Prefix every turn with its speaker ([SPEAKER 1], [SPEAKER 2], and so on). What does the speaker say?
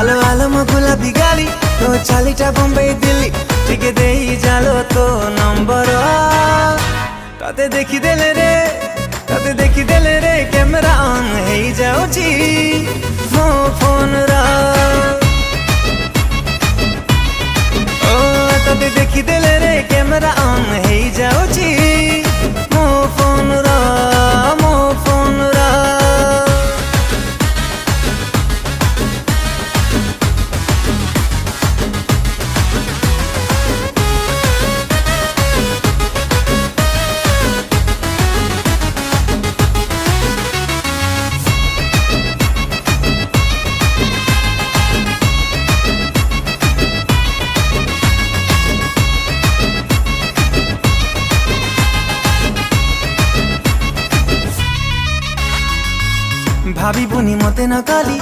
[SPEAKER 1] आलो आलो मो गुलाबी गाड़ी तो चालीटा बम्बई दिल्ली टिके देई जालो तो नंबर तते देखी देले रे कैमरा ऑन है जाउची मो फोन रा ओ तते देखी देले रे कैमरा ऑन है जाउची मो फोन रा मो फोन रा भाभी बुनी मते न काली